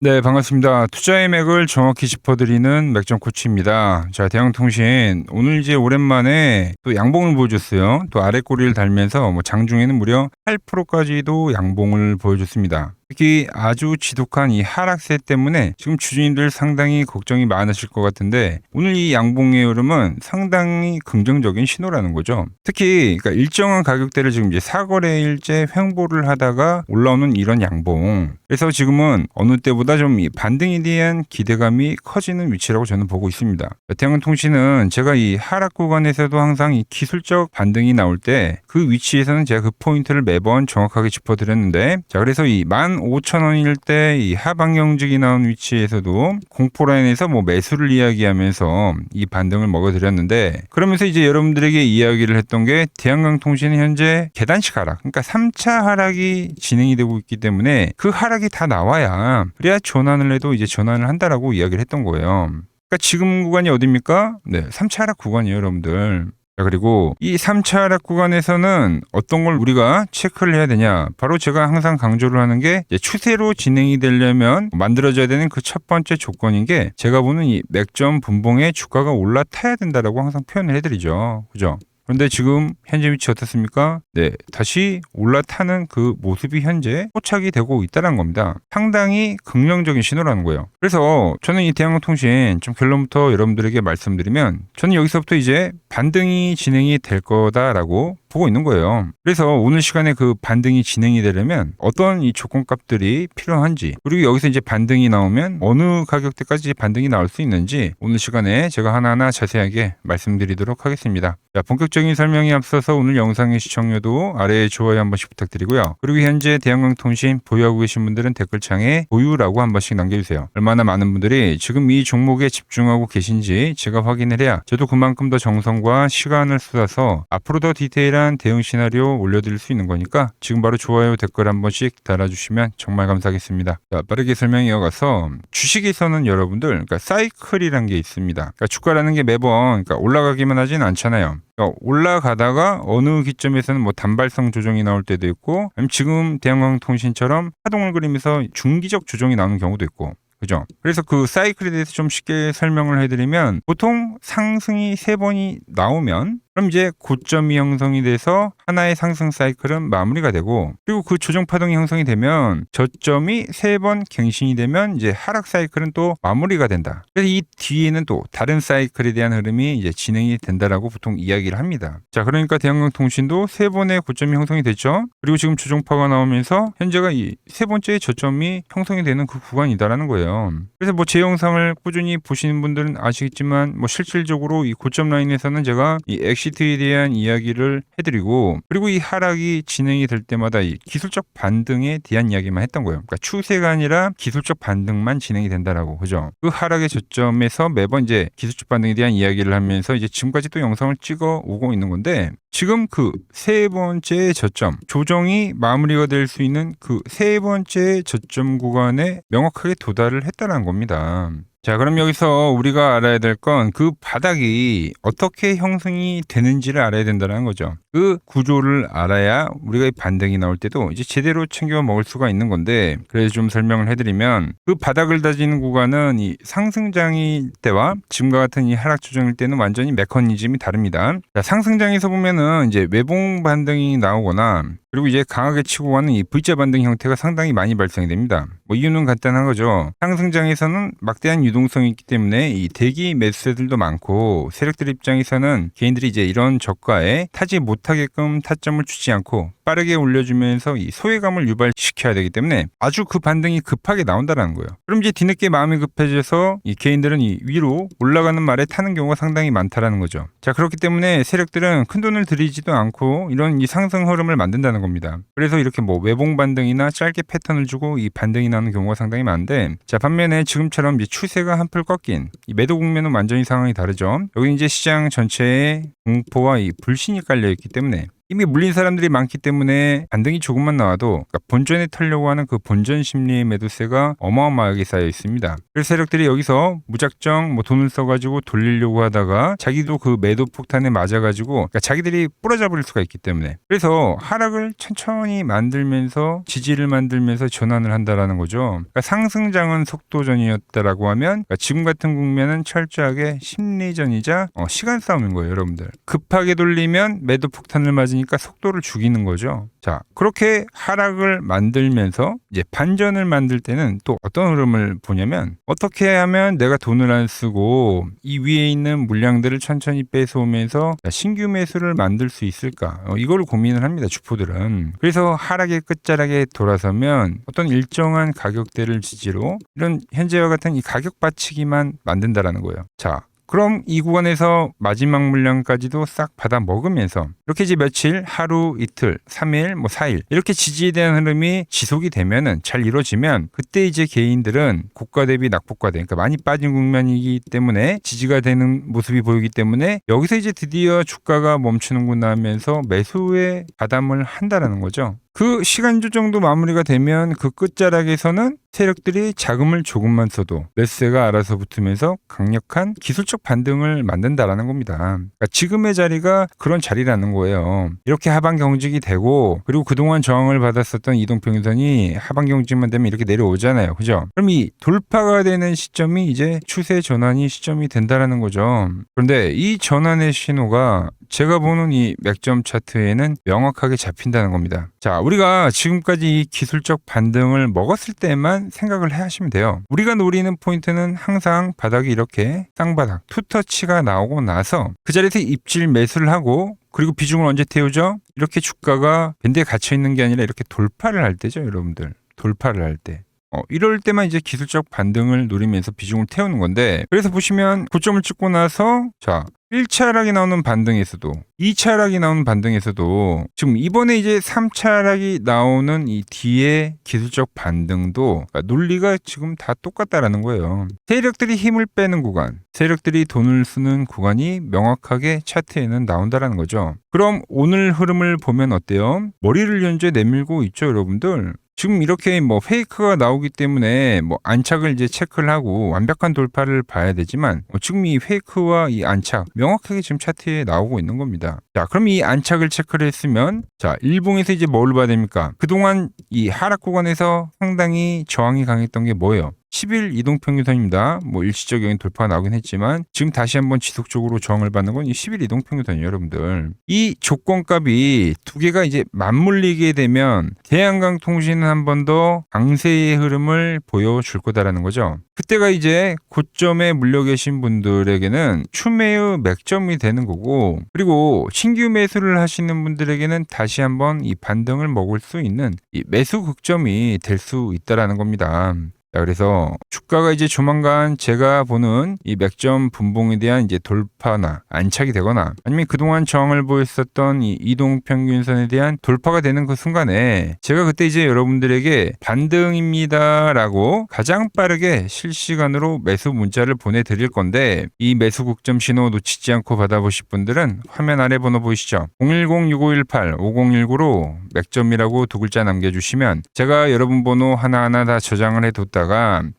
네, 반갑습니다. 투자의 맥을 정확히 짚어드리는 맥점 코치입니다. 자, 대형통신 오늘 이제 오랜만에 또 양봉을 보여줬어요. 또 아래 꼬리를 달면서 뭐 장중에는 무려 8%까지도 양봉을 보여줬습니다. 특히 아주 지독한 이 하락세 때문에 지금 주주님들 상당히 걱정이 많으실 것 같은데, 오늘 이 양봉의 흐름은 상당히 긍정적인 신호라는 거죠. 특히 그러니까 일정한 가격대를 지금 이제 사거래일째 횡보를 하다가 올라오는 이런 양봉. 그래서 지금은 어느 때보다 좀 이 반등에 대한 기대감이 커지는 위치라고 저는 보고 있습니다. 대형통신은 제가 이 하락 구간에서도 항상 이 기술적 반등이 나올 때 그 위치에서는 제가 그 포인트를 매번 정확하게 짚어드렸는데, 자, 그래서 이 15,000원일 때 이 하방영직이 나온 위치에서도 공포라인에서 뭐 매수를 이야기하면서 이 반등을 먹어드렸는데, 그러면서 이제 여러분들에게 이야기를 했던 게 대한강통신은 현재 계단식 하락, 그러니까 3차 하락이 진행이 되고 있기 때문에 그 하락이 다 나와야 그래야 전환을 해도 이제 전환을 한다라고 이야기를 했던 거예요. 그러니까 지금 구간이 어딥니까? 네, 3차 하락 구간이에요, 여러분들. 자, 그리고 이 3차 하락 구간에서는 어떤 걸 우리가 체크를 해야 되냐? 바로 제가 항상 강조를 하는 게 추세로 진행이 되려면 만들어져야 되는 그 첫 번째 조건인 게, 제가 보는 이 맥점 분봉의 주가가 올라타야 된다라고 항상 표현을 해드리죠. 그죠? 그런데 지금 현재 위치 어떻습니까? 네, 다시 올라타는 그 모습이 현재 포착이 되고 있다는 겁니다. 상당히 긍정적인 신호라는 거예요. 그래서 저는 이 대한통신 좀 결론부터 여러분들에게 말씀드리면, 저는 여기서부터 이제 반등이 진행이 될 거다라고 보고 있는 거예요. 그래서 오늘 시간에 그 반등이 진행이 되려면 어떤 이 조건값들이 필요한지, 그리고 여기서 이제 반등이 나오면 어느 가격대까지 반등이 나올 수 있는지 오늘 시간에 제가 하나하나 자세하게 말씀드리도록 하겠습니다. 자, 본격적인 설명에 앞서서 오늘 영상의 시청료도 아래에 좋아요 한 번씩 부탁드리고요. 그리고 현재 대한강통신 보유하고 계신 분들은 댓글창에 보유라고 한 번씩 남겨주세요. 얼마나 많은 분들이 지금 이 종목에 집중하고 계신지 제가 확인을 해야 저도 그만큼 더 정성과 시간을 쏟아서 앞으로 더 디테일한 대응 시나리오 올려드릴 수 있는 거니까 지금 바로 좋아요, 댓글 한 번씩 달아주시면 정말 감사하겠습니다. 자, 빠르게 설명 이어가서, 주식에서는 여러분들 그러니까 사이클이라는 게 있습니다. 그러니까 주가라는 게 매번 그러니까 올라가기만 하진 않잖아요. 그러니까 올라가다가 어느 기점에서는 뭐 단발성 조정이 나올 때도 있고, 아니면 지금 대한강통신처럼 하동을 그리면서 중기적 조정이 나오는 경우도 있고, 그죠? 그래서 그 사이클에 대해서 좀 쉽게 설명을 해드리면, 보통 상승이 3번이 나오면 그럼 이제 고점이 형성이 돼서 하나의 상승 사이클은 마무리가 되고, 그리고 그 조정 파동이 형성이 되면 저점이 3번 갱신이 되면 이제 하락 사이클은 또 마무리가 된다. 그래서 이 뒤에는 또 다른 사이클에 대한 흐름이 이제 진행이 된다라고 보통 이야기를 합니다. 자, 그러니까 대한강통신도 3번의 고점이 형성이 됐죠. 그리고 지금 조정파가 나오면서 현재가 이 3번째 저점이 형성이 되는 그 구간이다라는 거예요. 그래서 뭐 제 영상을 꾸준히 보시는 분들은 아시겠지만, 뭐 실질적으로 이 고점 라인에서는 제가 이 엑시트에 대한 이야기를 해드리고, 그리고 이 하락이 진행이 될 때마다 이 기술적 반등에 대한 이야기만 했던 거예요. 그러니까 추세가 아니라 기술적 반등만 진행이 된다라고, 그죠? 그 하락의 저점에서 매번 이제 기술적 반등에 대한 이야기를 하면서 이제 지금까지 또 영상을 찍어 오고 있는 건데, 지금 그 3번째 저점 조정이 마무리가 될 수 있는 그 3번째 저점 구간에 명확하게 도달을 했다는 겁니다. 자, 그럼 여기서 우리가 알아야 될 건 그 바닥이 어떻게 형성이 되는지를 알아야 된다는 거죠. 그 구조를 알아야 우리가 이 반등이 나올 때도 이제 제대로 챙겨 먹을 수가 있는 건데, 그래서 좀 설명을 해드리면, 그 바닥을 다지는 구간은 이 상승장일 때와 지금과 같은 이 하락 조정일 때는 완전히 메커니즘이 다릅니다. 자, 상승장에서 보면은 이제 외봉 반등이 나오거나, 그리고 이제 강하게 치고 가는 이 V자 반등 형태가 상당히 많이 발생이 됩니다. 뭐 이유는 간단한 거죠. 상승장에서는 막대한 유동성이 있기 때문에 이 대기 매수세들도 많고, 세력들 입장에서는 개인들이 이제 이런 저가에 타지 못하게끔 타점을 주지 않고 빠르게 올려주면서 이 소외감을 유발시켜야 되기 때문에 아주 그 반등이 급하게 나온다는 거예요. 그럼 이제 뒤늦게 마음이 급해져서 이 개인들은 이 위로 올라가는 말에 타는 경우가 상당히 많다라는 거죠. 자, 그렇기 때문에 세력들은 큰 돈을 들이지도 않고 이런 이 상승 흐름을 만든다는 겁니다. 그래서 이렇게 뭐 외봉 반등이나 짧게 패턴을 주고 이 반등이 나는 경우가 상당히 많은데, 자, 반면에 지금처럼 이 추세가 한풀 꺾인 이 매도 국면은 완전히 상황이 다르죠. 여기 이제 시장 전체에 공포와 이 불신이 깔려 있기 때문에 이미 물린 사람들이 많기 때문에 반등이 조금만 나와도 그러니까 본전에 털려고 하는 그 본전 심리의 매도세가 어마어마하게 쌓여 있습니다. 그래서 세력들이 여기서 무작정 뭐 돈을 써가지고 돌리려고 하다가 자기도 그 매도 폭탄에 맞아가지고 그러니까 자기들이 부러져 버릴 수가 있기 때문에 그래서 하락을 천천히 만들면서 지지를 만들면서 전환을 한다라는 거죠. 그러니까 상승장은 속도전이었다라고 하면 그러니까 지금 같은 국면은 철저하게 심리전이자 시간 싸움인 거예요, 여러분들. 급하게 돌리면 매도 폭탄을 맞으니까 속도를 죽이는 거죠. 자, 그렇게 하락을 만들면서 이제 반전을 만들 때는 또 어떤 흐름을 보냐면 어떻게 하면 내가 돈을 안 쓰고 이 위에 있는 물량들을 천천히 뺏어오면서 신규 매수를 만들 수 있을까? 이걸 고민을 합니다, 주포들은. 그래서 하락의 끝자락에 돌아서면 어떤 일정한 가격대를 지지로 이런 현재와 같은 이 가격 받치기만 만든다라는 거예요. 자, 그럼 이 구간에서 마지막 물량까지도 싹 받아 먹으면서 이렇게 이제 며칠, 하루, 이틀, 3일, 뭐 4일 이렇게 지지에 대한 흐름이 지속이 되면은 잘 이루어지면 그때 이제 개인들은 고가 대비 낙폭과대 그러니까 많이 빠진 국면이기 때문에 지지가 되는 모습이 보이기 때문에 여기서 이제 드디어 주가가 멈추는구나 하면서 매수에 가담을 한다라는 거죠. 그 시간 조정도 마무리가 되면 그 끝자락에서는 세력들이 자금을 조금만 써도 매수세가 알아서 붙으면서 강력한 기술적 반등을 만든다라는 겁니다. 그러니까 지금의 자리가 그런 자리라는 거예요. 이렇게 하방 경직이 되고 그리고 그동안 저항을 받았었던 이동평균선이 하방 경직만 되면 이렇게 내려오잖아요. 그죠? 그럼 이 돌파가 되는 시점이 이제 추세 전환이 시점이 된다라는 거죠. 그런데 이 전환의 신호가 제가 보는 이 맥점 차트에는 명확하게 잡힌다는 겁니다. 자, 우리가 지금까지 이 기술적 반등을 먹었을 때만 생각을 해 하시면 돼요. 우리가 노리는 포인트는 항상 바닥이 이렇게 쌍바닥, 투터치가 나오고 나서 그 자리에서 입질 매수를 하고 그리고 비중을 언제 태우죠? 이렇게 주가가 밴드에 갇혀 있는 게 아니라 이렇게 돌파를 할 때죠, 여러분들. 돌파를 할 때. 이럴 때만 이제 기술적 반등을 노리면서 비중을 태우는 건데 그래서 보시면 고점을 찍고 나서 자 1차 하락이 나오는 반등에서도 2차 하락이 나오는 반등에서도 지금 이번에 이제 3차 하락이 나오는 이 뒤에 기술적 반등도 그러니까 논리가 지금 다 똑같다라는 거예요. 세력들이 힘을 빼는 구간, 세력들이 돈을 쓰는 구간이 명확하게 차트에는 나온다라는 거죠. 그럼 오늘 흐름을 보면 어때요? 머리를 현재 내밀고 있죠, 여러분들. 지금 이렇게 뭐 페이크가 나오기 때문에 뭐 안착을 이제 체크를 하고 완벽한 돌파를 봐야 되지만 지금 이 페이크와 이 안착 명확하게 지금 차트에 나오고 있는 겁니다. 자, 그럼 이 안착을 체크를 했으면 자, 일봉에서 이제 뭘 봐야 됩니까? 그동안 이 하락 구간에서 상당히 저항이 강했던 게 뭐예요? 10일 이동평균선입니다. 뭐 일시적인 돌파가 나오긴 했지만 지금 다시 한번 지속적으로 저항을 받는 건 이 10일 이동평균선이에요, 여러분들. 이 조건값이 두 개가 이제 맞물리게 되면 대한강통신은 한 번 더 강세의 흐름을 보여줄 거다라는 거죠. 그때가 이제 고점에 물려 계신 분들에게는 추매의 맥점이 되는 거고 그리고 신규 매수를 하시는 분들에게는 다시 한번 이 반등을 먹을 수 있는 이 매수 극점이 될 수 있다라는 겁니다. 자, 그래서 주가가 이제 조만간 제가 보는 이 맥점 분봉에 대한 이제 돌파나 안착이 되거나 아니면 그동안 저항을 보였었던 이 이동평균선에 대한 돌파가 되는 그 순간에 제가 그때 이제 여러분들에게 반등입니다라고 가장 빠르게 실시간으로 매수 문자를 보내드릴 건데 이 매수 국점 신호 놓치지 않고 받아보실 분들은 화면 아래 번호 보이시죠? 010-6518-5019로 맥점이라고 두 글자 남겨주시면 제가 여러분 번호 하나하나 다 저장을 해뒀다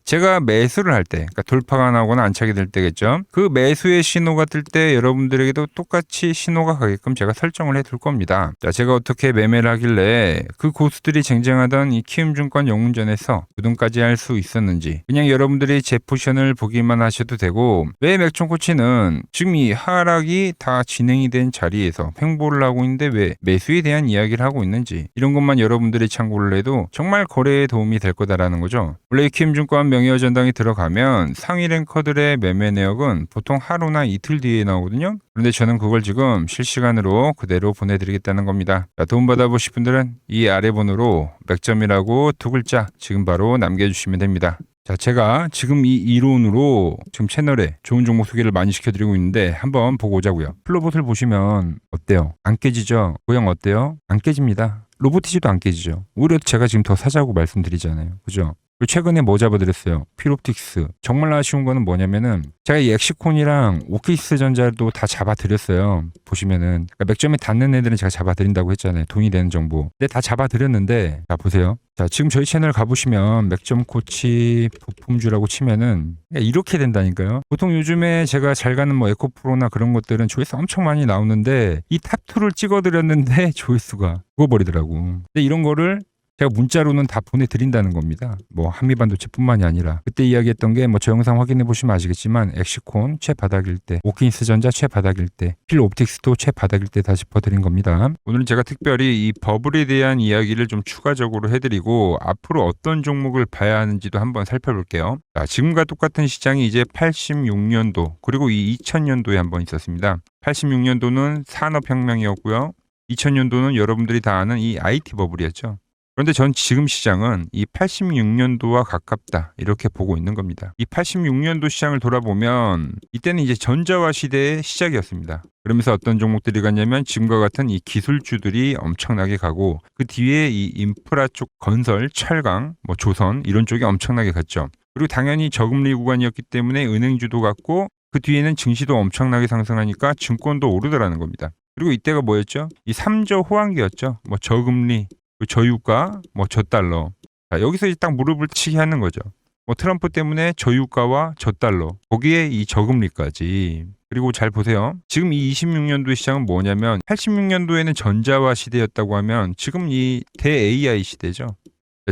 제가 매수를 할 때, 그러니까 돌파가 나오거나 안착이 될 때겠죠. 그 매수의 신호가 뜰 때 여러분들에게도 똑같이 신호가 가게끔 제가 설정을 해둘 겁니다. 자, 제가 어떻게 매매를 하길래 그 고수들이 쟁쟁하던 이 키움증권 영웅전에서 우등까지 할 수 있었는지 그냥 여러분들이 제 포션을 보기만 하셔도 되고 왜 맥촌코치는 지금 이 하락이 다 진행이 된 자리에서 횡보를 하고 있는데 왜 매수에 대한 이야기를 하고 있는지 이런 것만 여러분들이 참고를 해도 정말 거래에 도움이 될 거다라는 거죠. 원래 키움증권 명예어전당이 들어가면 상위 랭커들의 매매 내역은 보통 하루나 이틀 뒤에 나오거든요. 그런데 저는 그걸 지금 실시간으로 그대로 보내드리겠다는 겁니다. 자, 도움받아보실 분들은 이 아래 번호로 맥점이라고 두 글자 지금 바로 남겨주시면 됩니다. 자, 제가 지금 이 이론으로 지금 채널에 좋은 종목 소개를 많이 시켜드리고 있는데 한번 보고 오자고요. 플로봇을 보시면 어때요? 안 깨지죠? 모양 어때요? 안 깨집니다. 로보티지도 안 깨지죠. 오히려 제가 지금 더 사자고 말씀드리잖아요. 그죠? 그리고 최근에 뭐 잡아드렸어요? 필옵틱스. 정말 아쉬운 거는 뭐냐면은 제가 이 엑시콘이랑 오키스 전자도 다 잡아드렸어요. 보시면은 그러니까 맥점에 닿는 애들은 제가 잡아드린다고 했잖아요. 돈이 되는 정보. 근데 다 잡아드렸는데 자 보세요. 자 지금 저희 채널 가보시면 맥점 코치 부품주라고 치면은 이렇게 된다니까요. 보통 요즘에 제가 잘 가는 뭐 에코프로나 그런 것들은 조회수 엄청 많이 나오는데 이 탑2를 찍어드렸는데 조회수가 죽어버리더라고. 근데 이런 거를 제가 문자로는 다 보내드린다는 겁니다. 뭐 한미반도체뿐만이 아니라 그때 이야기했던 게 뭐 저 영상 확인해 보시면 아시겠지만 엑시콘 최바닥일 때, 오킨스 전자 최바닥일 때, 필옵틱스도 최바닥일 때 다 짚어드린 겁니다. 오늘은 제가 특별히 이 버블에 대한 이야기를 좀 추가적으로 해드리고 앞으로 어떤 종목을 봐야 하는지도 한번 살펴볼게요. 자, 지금과 똑같은 시장이 이제 86년도 그리고 이 2000년도에 한번 있었습니다. 86년도는 산업혁명이었고요. 2000년도는 여러분들이 다 아는 이 IT 버블이었죠. 그런데 전 지금 시장은 이 86년도와 가깝다 이렇게 보고 있는 겁니다. 이 86년도 시장을 돌아보면 이때는 이제 전자화 시대의 시작이었습니다. 그러면서 어떤 종목들이 갔냐면 지금과 같은 이 기술주들이 엄청나게 가고 그 뒤에 이 인프라 쪽 건설, 철강, 뭐 조선 이런 쪽이 엄청나게 갔죠. 그리고 당연히 저금리 구간이었기 때문에 은행주도 갔고 그 뒤에는 증시도 엄청나게 상승하니까 증권도 오르더라는 겁니다. 그리고 이때가 뭐였죠? 이 3저 호황기였죠. 뭐 저금리, 저유가, 뭐 저달러. 자, 여기서 이제 딱 무릎을 치게 하는 거죠. 뭐 트럼프 때문에 저유가와 저달러, 거기에 이 저금리까지. 그리고 잘 보세요. 지금 이 26년도 시장은 뭐냐면 86년도에는 전자화 시대였다고 하면 지금 이 대 AI 시대죠.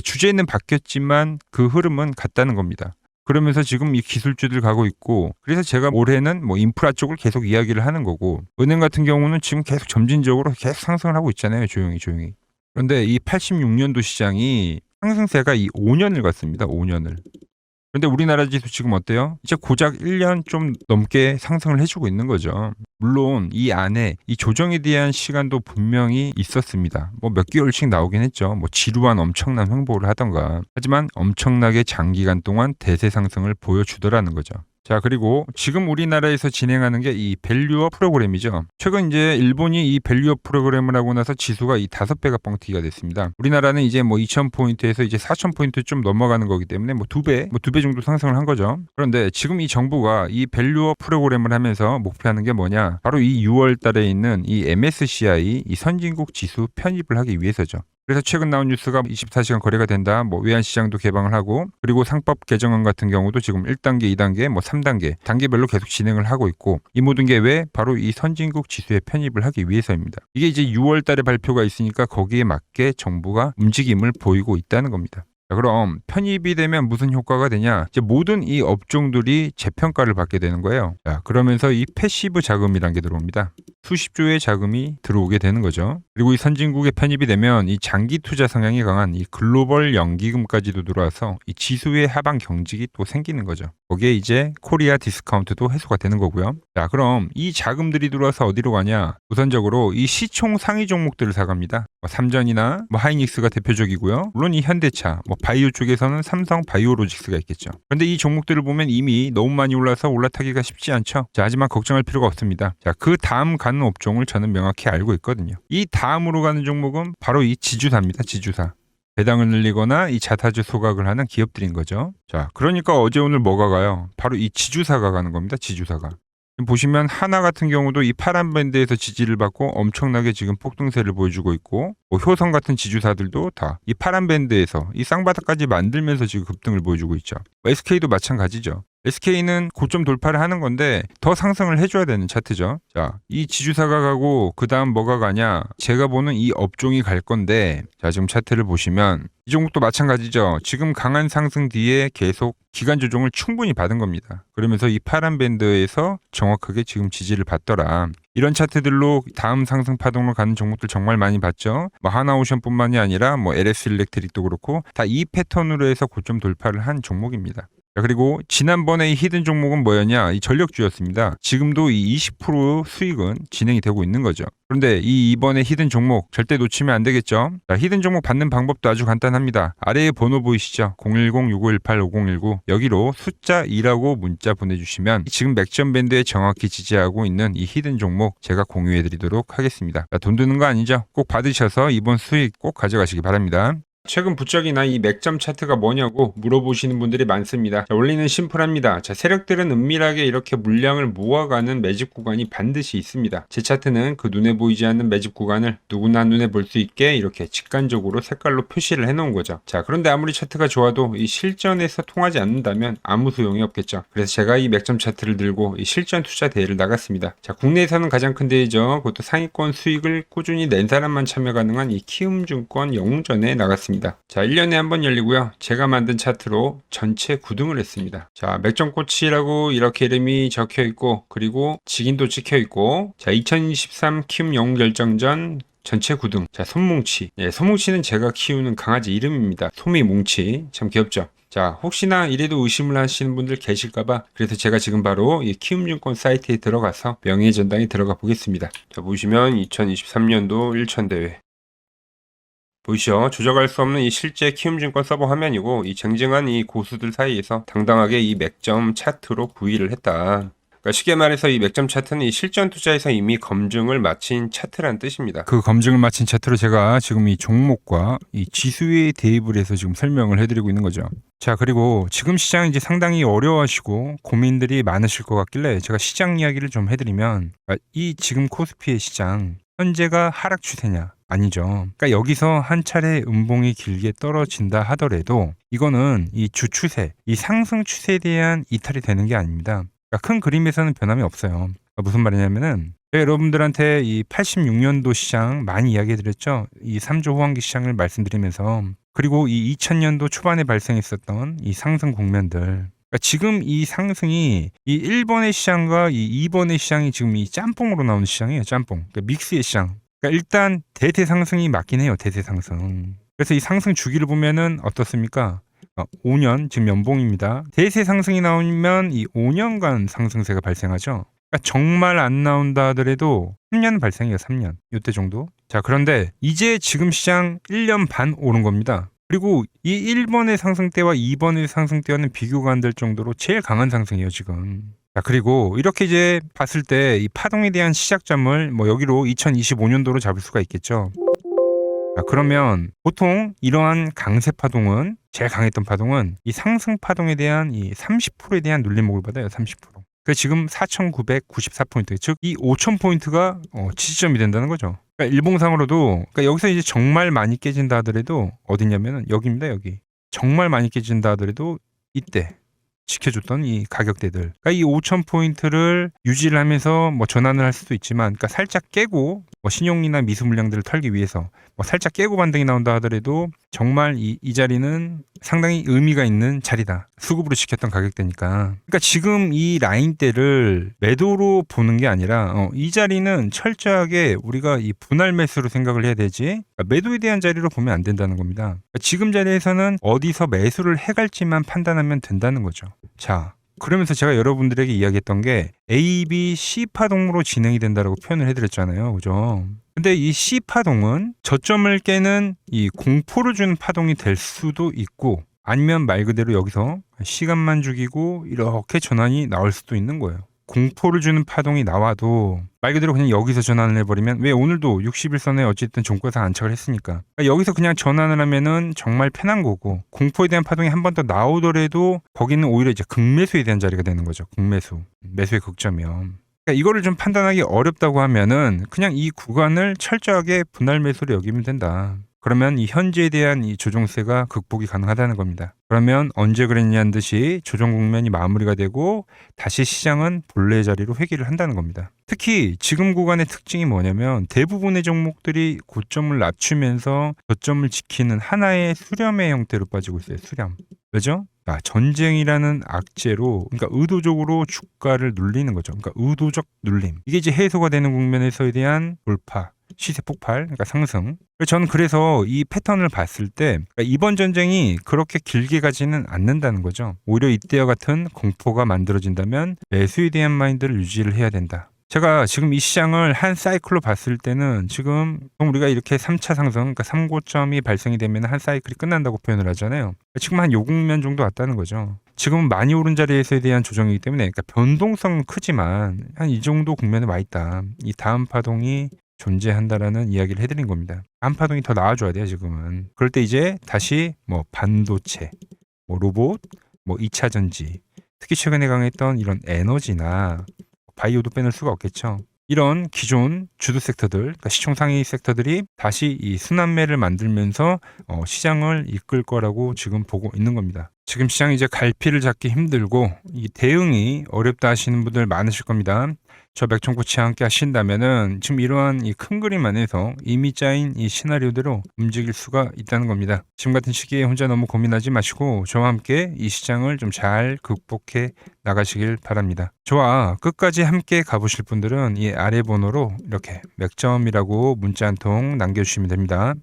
주제는 바뀌었지만 그 흐름은 같다는 겁니다. 그러면서 지금 이 기술주들 가고 있고 그래서 제가 올해는 뭐 인프라 쪽을 계속 이야기를 하는 거고 은행 같은 경우는 지금 계속 점진적으로 계속 상승을 하고 있잖아요. 조용히. 그런데 이 86년도 시장이 상승세가 이 5년을 갔습니다. 5년을. 그런데 우리나라 지수 지금 어때요? 이제 고작 1년 좀 넘게 상승을 해주고 있는 거죠. 물론 이 안에 이 조정에 대한 시간도 분명히 있었습니다. 뭐 몇 개월씩 나오긴 했죠. 뭐 지루한 엄청난 횡보를 하던가. 하지만 엄청나게 장기간 동안 대세 상승을 보여주더라는 거죠. 자, 그리고 지금 우리나라에서 진행하는 게 이 밸류업 프로그램이죠. 최근 이제 일본이 이 밸류업 프로그램을 하고 나서 지수가 이 5배가 뻥튀기가 됐습니다. 우리나라는 이제 뭐 2,000포인트에서 이제 4,000포인트 좀 넘어가는 거기 때문에 뭐 2배 정도 상승을 한 거죠. 그런데 지금 이 정부가 이 밸류업 프로그램을 하면서 목표하는 게 뭐냐? 바로 이 6월 달에 있는 이 MSCI 이 선진국 지수 편입을 하기 위해서죠. 그래서 최근 나온 뉴스가 24시간 거래가 된다. 뭐 외환시장도 개방을 하고 그리고 상법 개정안 같은 경우도 지금 1단계, 2단계, 뭐 3단계 단계별로 계속 진행을 하고 있고 이 모든 게 왜? 바로 이 선진국 지수에 편입을 하기 위해서입니다. 이게 이제 6월 달에 발표가 있으니까 거기에 맞게 정부가 움직임을 보이고 있다는 겁니다. 자, 그럼 편입이 되면 무슨 효과가 되냐? 이제 모든 이 업종들이 재평가를 받게 되는 거예요. 자, 그러면서 이 패시브 자금이라는 게 들어옵니다. 수십조의 자금이 들어오게 되는 거죠. 그리고 이 선진국에 편입이 되면 이 장기 투자 성향이 강한 이 글로벌 연기금까지도 들어와서 이 지수의 하방 경직이 또 생기는 거죠. 거기에 이제 코리아 디스카운트도 해소가 되는 거고요. 자, 그럼 이 자금들이 들어와서 어디로 가냐? 우선적으로 이 시총 상위 종목들을 사갑니다. 뭐 삼전이나 뭐 하이닉스가 대표적이고요. 물론 이 현대차, 뭐 바이오 쪽에서는 삼성 바이오로직스가 있겠죠. 그런데 이 종목들을 보면 이미 너무 많이 올라서 올라타기가 쉽지 않죠. 자, 하지만 걱정할 필요가 없습니다. 자, 그 다음 가는 업종을 저는 명확히 알고 있거든요. 이 다음으로 가는 종목은 바로 이 지주사입니다. 지주사. 배당을 늘리거나 이 자타주 소각을 하는 기업들인 거죠. 자, 그러니까 어제 오늘 뭐가 가요? 바로 이 지주사가 가는 겁니다. 지주사가. 보시면 하나 같은 경우도 이 파란 밴드에서 지지를 받고 엄청나게 지금 폭등세를 보여주고 있고 뭐 효성 같은 지주사들도 다 이 파란 밴드에서 이 쌍바닥까지 만들면서 지금 급등을 보여주고 있죠. SK도 마찬가지죠. SK는 고점 돌파를 하는 건데 더 상승을 해줘야 되는 차트죠. 자, 이 지주사가 가고 그 다음 뭐가 가냐? 제가 보는 이 업종이 갈 건데 자, 지금 차트를 보시면 이 종목도 마찬가지죠. 지금 강한 상승 뒤에 계속 기간 조정을 충분히 받은 겁니다. 그러면서 이 파란 밴드에서 정확하게 지금 지지를 받더라. 이런 차트들로 다음 상승 파동으로 가는 종목들 정말 많이 봤죠. 뭐 하나오션뿐만이 아니라 뭐 LS 일렉트릭도 그렇고 다 이 패턴으로 해서 고점 돌파를 한 종목입니다. 그리고 지난번에 이 히든 종목은 뭐였냐? 이 전력주였습니다. 지금도 이 20% 수익은 진행이 되고 있는 거죠. 그런데 이번에 히든 종목 절대 놓치면 안 되겠죠? 자, 히든 종목 받는 방법도 아주 간단합니다. 아래에 번호 보이시죠? 010-6518-5019 여기로 숫자 2라고 문자 보내주시면 지금 맥점 밴드에 정확히 지지하고 있는 이 히든 종목 제가 공유해드리도록 하겠습니다. 자, 돈 드는 거 아니죠? 꼭 받으셔서 이번 수익 꼭 가져가시기 바랍니다. 최근 부쩍이나 이 맥점 차트가 뭐냐고 물어보시는 분들이 많습니다. 자, 원리는 심플합니다. 자, 세력들은 은밀하게 이렇게 물량을 모아가는 매집 구간이 반드시 있습니다. 제 차트는 그 눈에 보이지 않는 매집 구간을 누구나 눈에 볼 수 있게 이렇게 직관적으로 색깔로 표시를 해놓은 거죠. 자, 그런데 아무리 차트가 좋아도 이 실전에서 통하지 않는다면 아무 소용이 없겠죠. 그래서 제가 이 맥점 차트를 들고 이 실전 투자 대회를 나갔습니다. 자, 국내에서는 가장 큰 대회죠. 그것도 상위권 수익을 꾸준히 낸 사람만 참여 가능한 이 키움증권 영웅전에 나갔습니다. 자, 1년에 한 번 열리고요. 제가 만든 차트로 전체 9등을 했습니다. 자, 맥점코치라고 이렇게 이름이 적혀 있고, 그리고 직인도 찍혀 있고, 자, 2023 키움 영웅 결정전 전체 9등. 자, 솜뭉치. 예, 솜뭉치는 제가 키우는 강아지 이름입니다. 솜이뭉치. 참 귀엽죠? 자, 혹시나 이래도 의심을 하시는 분들 계실까봐 그래서 제가 지금 바로 이 키움증권 사이트에 들어가서 명예의 전당에 들어가 보겠습니다. 자, 보시면 2023년도 1천대회. 보이시죠? 조작할 수 없는 이 실제 키움증권 서버 화면이고, 이 쟁쟁한 이 고수들 사이에서 당당하게 이 맥점 차트로 구의를 했다. 그러니까 쉽게 말해서 이 맥점 차트는 이 실전 투자에서 이미 검증을 마친 차트란 뜻입니다. 그 검증을 마친 차트로 제가 지금 이 종목과 이 지수에 대입을 해서 지금 설명을 해드리고 있는 거죠. 자, 그리고 지금 시장 이제 상당히 어려워하시고 고민들이 많으실 것 같길래 제가 시장 이야기를 좀 해드리면, 이 지금 코스피의 시장 현재가 하락 추세냐? 아니죠. 그러니까 여기서 한 차례 음봉이 길게 떨어진다 하더라도 이거는 이 주추세, 이 상승 추세에 대한 이탈이 되는 게 아닙니다. 그러니까 큰 그림에서는 변함이 없어요. 그러니까 무슨 말이냐면은 여러분들한테 이 86년도 시장 많이 이야기해드렸죠. 이 3조 호황기 시장을 말씀드리면서, 그리고 이 2000년도 초반에 발생했었던 이 상승 국면들. 그러니까 지금 이 상승이 이 1번의 시장과 이 2번의 시장이 지금 이 짬뽕으로 나오는 시장이에요. 짬뽕. 그러니까 믹스의 시장. 그러니까 일단 대세 상승이 맞긴 해요. 대세 상승. 그래서 이 상승 주기를 보면은 어떻습니까? 5년 지금 연봉입니다. 대세 상승이 나오면 이 5년간 상승세가 발생하죠. 그러니까 정말 안 나온다 하더라도 3년 발생해요. 3년. 이때 정도. 자, 그런데 이제 지금 시장 1년 반 오른 겁니다. 그리고 이 1번의 상승 때와 2번의 상승 때와는 비교가 안 될 정도로 제일 강한 상승이에요, 지금. 자, 그리고 이렇게 이제 봤을 때 이 파동에 대한 시작점을 뭐 여기로 2025년도로 잡을 수가 있겠죠. 자, 그러면 보통 이러한 강세 파동은, 제일 강했던 파동은 이 상승 파동에 대한 이 30%에 대한 눌림목을 받아요. 30%. 그 지금 4,994포인트, 즉 이 5,000포인트가 지지점이 된다는 거죠. 그러니까 일봉상으로도, 그러니까 여기서 이제 정말 많이 깨진다 하더라도 어디냐면은 여기입니다. 여기. 정말 많이 깨진다 하더라도 이때 지켜줬던 이 가격대들. 그러니까 이 5,000포인트를 유지를 하면서 뭐 전환을 할 수도 있지만, 그러니까 살짝 깨고 뭐 신용이나 미수 물량들을 털기 위해서 뭐 살짝 깨고 반등이 나온다 하더라도 정말 이 자리는 상당히 의미가 있는 자리다. 수급으로 지켰던 가격대니까. 그러니까 지금 이 라인대를 매도로 보는 게 아니라 이 자리는 철저하게 우리가 이 분할 매수로 생각을 해야 되지, 그러니까 매도에 대한 자리로 보면 안 된다는 겁니다. 그러니까 지금 자리에서는 어디서 매수를 해갈지만 판단하면 된다는 거죠. 자, 그러면서 제가 여러분들에게 이야기했던 게 A, B, C 파동으로 진행이 된다라고 표현을 해드렸잖아요. 그죠? 근데 이 C 파동은 저점을 깨는 이 공포를 주는 파동이 될 수도 있고, 아니면 말 그대로 여기서 시간만 죽이고 이렇게 전환이 나올 수도 있는 거예요. 공포를 주는 파동이 나와도 말 그대로 그냥 여기서 전환을 해버리면, 왜 오늘도 60일선에 어쨌든 종가상 안착을 했으니까, 그러니까 여기서 그냥 전환을 하면은 정말 편한 거고, 공포에 대한 파동이 한 번 더 나오더라도 거기는 오히려 이제 극매수에 대한 자리가 되는 거죠. 극매수. 매수의 극점이요. 그러니까 이거를 좀 판단하기 어렵다고 하면은 그냥 이 구간을 철저하게 분할 매수로 여기면 된다. 그러면 이 현재에 대한 이 조정세가 극복이 가능하다는 겁니다. 그러면 언제 그랬냐는 듯이 조정 국면이 마무리가 되고 다시 시장은 본래 자리로 회귀를 한다는 겁니다. 특히 지금 구간의 특징이 뭐냐면 대부분의 종목들이 고점을 낮추면서 저점을 지키는 하나의 수렴의 형태로 빠지고 있어요. 수렴. 왜죠? 전쟁이라는 악재로, 그러니까 의도적으로 주가를 눌리는 거죠. 그러니까 의도적 눌림. 이게 이제 해소가 되는 국면에서에 대한 돌파. 시세 폭발, 그러니까 상승. 저는 그래서 이 패턴을 봤을 때 그러니까 이번 전쟁이 그렇게 길게 가지는 않는다는 거죠. 오히려 이때와 같은 공포가 만들어진다면 매수에 대한 마인드를 유지를 해야 된다. 제가 지금 이 시장을 한 사이클로 봤을 때는 지금 우리가 이렇게 3차 상승, 그러니까 3고점이 발생이 되면 한 사이클이 끝난다고 표현을 하잖아요. 지금 한 요 국면 정도 왔다는 거죠. 지금은 많이 오른 자리에서에 대한 조정이기 때문에, 그러니까 변동성은 크지만 한 이 정도 국면에 와 있다. 이 다음 파동이 존재한다라는 이야기를 해드린 겁니다. 한파동이 더 나아져야 돼요, 지금은. 그럴 때 이제 다시 뭐 반도체, 뭐 로봇, 뭐 2차 전지, 특히 최근에 강했던 이런 에너지나 바이오도 빼놓을 수가 없겠죠. 이런 기존 주도 섹터들, 그러니까 시총 상위 섹터들이 다시 이 순환매를 만들면서 시장을 이끌 거라고 지금 보고 있는 겁니다. 지금 시장이 이제 갈피를 잡기 힘들고 이 대응이 어렵다 하시는 분들 많으실 겁니다. 저 맥종코치와 함께 하신다면은 지금 이러한 이 큰 그림 안에서 이미 짜인 이 시나리오대로 움직일 수가 있다는 겁니다. 지금 같은 시기에 혼자 너무 고민하지 마시고 저와 함께 이 시장을 좀 잘 극복해 나가시길 바랍니다. 저와 끝까지 함께 가보실 분들은 이 아래 번호로 이렇게 맥점이라고 문자 한 통 남겨주시면 됩니다.